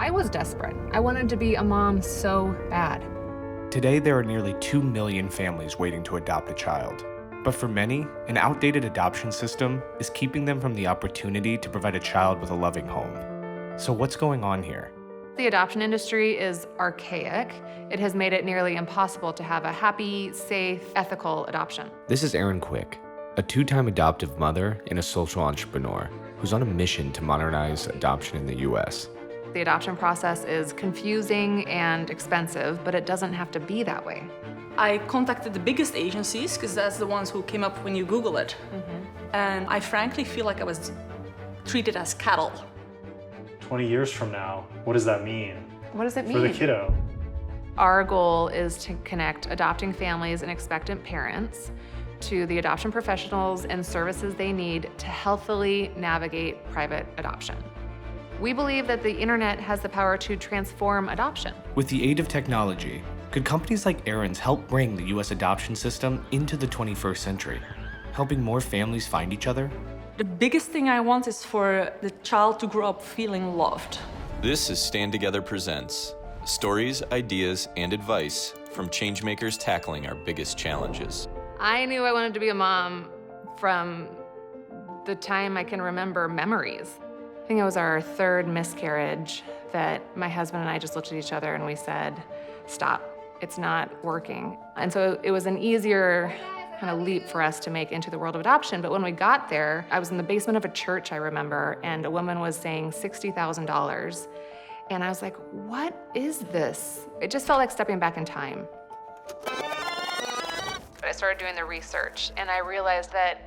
I was desperate. I wanted to be a mom so bad. Today, there are nearly 2 million families waiting to adopt a child. But for many, an outdated adoption system is keeping them from the opportunity to provide a child with a loving home. So what's going on here? The adoption industry is archaic. It has made it nearly impossible to have a happy, safe, ethical adoption. This is Erin, a two-time adoptive mother and a social entrepreneur who's on a mission to modernize adoption in the US. The adoption process is confusing and expensive, but it doesn't have to be that way. I contacted the biggest agencies, because that's the ones who came up when you Google it. And I frankly feel like I was treated as cattle. 20 years from now, what does that mean? What does it mean? For the kiddo. Our goal is to connect adopting families and expectant parents to the adoption professionals and services they need to healthily navigate private adoption. We believe that the internet has the power to transform adoption. With the aid of technology, could companies like Erin's help bring the US adoption system into the 21st century, helping more families find each other? The biggest thing I want is for the child to grow up feeling loved. This is Stand Together Presents. Stories, ideas, and advice from changemakers tackling our biggest challenges. I knew I wanted to be a mom from the time I can remember memories. I think it was our third miscarriage that my husband and I just looked at each other and we said, stop, it's not working. And so it was an easier kind of leap for us to make into the world of adoption. But when we got there, I was in the basement of a church, I remember, and a woman was saying $60,000. And I was like, what is this? It just felt like stepping back in time. But I started doing the research and I realized that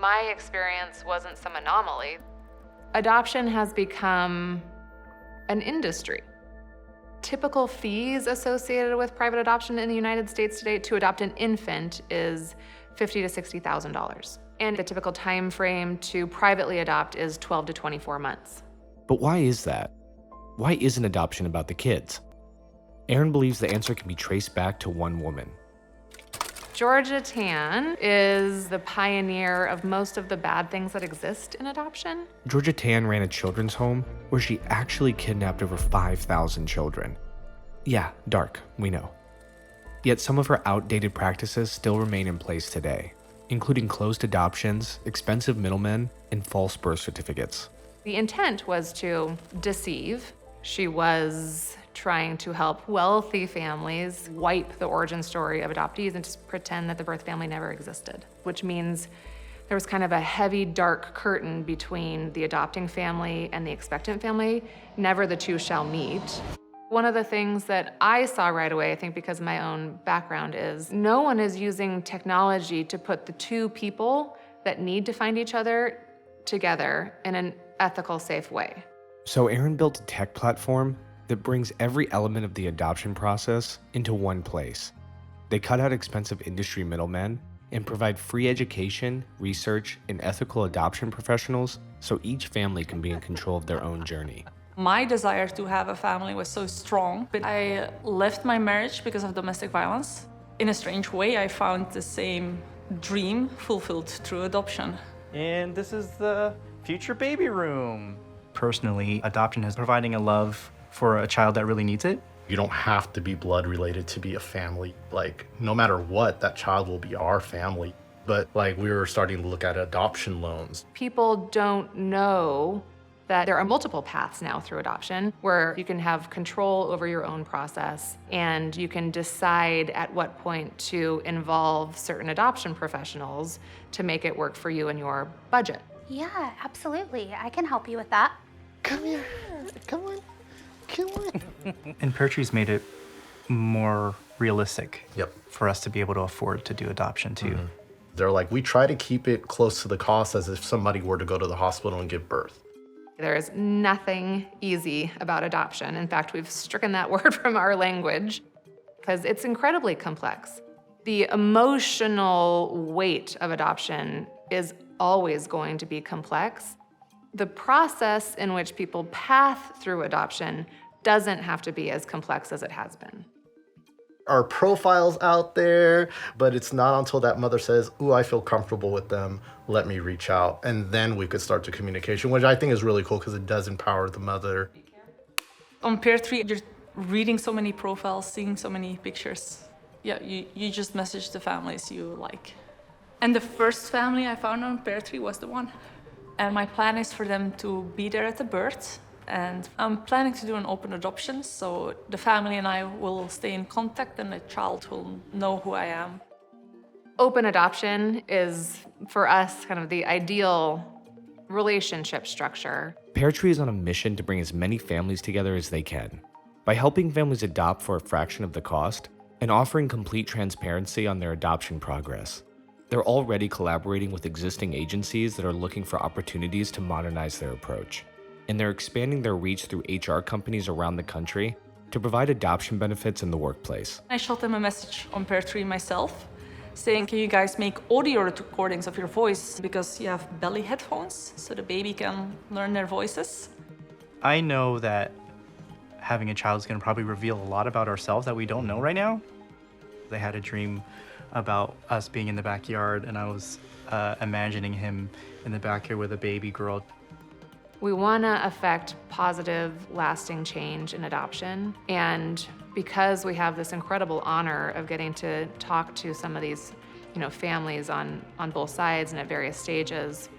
my experience wasn't some anomaly. Adoption has become an industry. Typical fees associated with private adoption in the United States today to adopt an infant is $50,000 to $60,000. And the typical time frame to privately adopt is 12 to 24 months. But why is that? Why isn't adoption about the kids? Erin believes the answer can be traced back to one woman. Georgia Tan is the pioneer of most of the bad things that exist in adoption. Georgia Tan ran a children's home where she actually kidnapped over 5,000 children. Yeah, dark, we know. Yet some of her outdated practices still remain in place today, including closed adoptions, expensive middlemen, and false birth certificates. The intent was to deceive. She was trying to help wealthy families wipe the origin story of adoptees and just pretend that the birth family never existed, which means there was kind of a heavy, dark curtain between the adopting family and the expectant family. Never the two shall meet. One of the things that I saw right away, I think because of my own background, is no one is using technology to put the two people that need to find each other together in an ethical, safe way. So Erin built a tech platform that brings every element of the adoption process into one place. They cut out expensive industry middlemen and provide free education, research, and ethical adoption professionals so each family can be in control of their own journey. My desire to have a family was so strong, but I left my marriage because of domestic violence. In a strange way, I found the same dream fulfilled through adoption. And this is the future baby room. Personally, adoption is providing a love for a child that really needs it. You don't have to be blood related to be a family. Like, no matter what, that child will be our family. But like, we were starting to look at adoption loans. People don't know that there are multiple paths now through adoption where you can have control over your own process and you can decide at what point to involve certain adoption professionals to make it work for you and your budget. Yeah, absolutely. I can help you with that. Come here, come on. Come on. And PairTree's made it more realistic Yep. for us to be able to afford to do adoption too. They're like, we try to keep it close to the cost as if somebody were to go to the hospital and give birth. There is nothing easy about adoption. In fact, we've stricken that word from our language because it's incredibly complex. The emotional weight of adoption is always going to be complex. The process in which people path through adoption doesn't have to be as complex as it has been. Our profile's out there, but it's not until that mother says, ooh, I feel comfortable with them, let me reach out. And then we could start the communication, which I think is really cool because it does empower the mother. On PairTree, you're reading so many profiles, seeing so many pictures. Yeah, you just message the families you like. And the first family I found on PairTree was the one. And my plan is for them to be there at the birth. And I'm planning to do an open adoption, so the family and I will stay in contact and the child will know who I am. Open adoption is, for us, kind of the ideal relationship structure. PairTree is on a mission to bring as many families together as they can. By helping families adopt for a fraction of the cost and offering complete transparency on their adoption progress. They're already collaborating with existing agencies that are looking for opportunities to modernize their approach. And they're expanding their reach through HR companies around the country to provide adoption benefits in the workplace. I shot them a message on PairTree myself, saying, can you guys make audio recordings of your voice because you have belly headphones so the baby can learn their voices? I know that having a child is going to probably reveal a lot about ourselves that we don't know right now. They had a dream about us being in the backyard, and I was imagining him in the backyard with a baby girl. We want to affect positive, lasting change in adoption. And because we have this incredible honor of getting to talk to some of these, families on both sides and at various stages,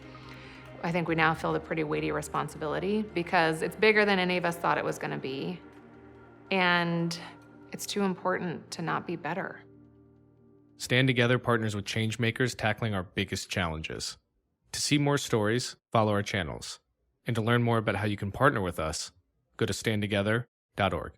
I think we now feel the pretty weighty responsibility because it's bigger than any of us thought it was going to be. And it's too important to not be better. Stand Together partners with changemakers tackling our biggest challenges. To see more stories, follow our channels. And to learn more about how you can partner with us, go to standtogether.org.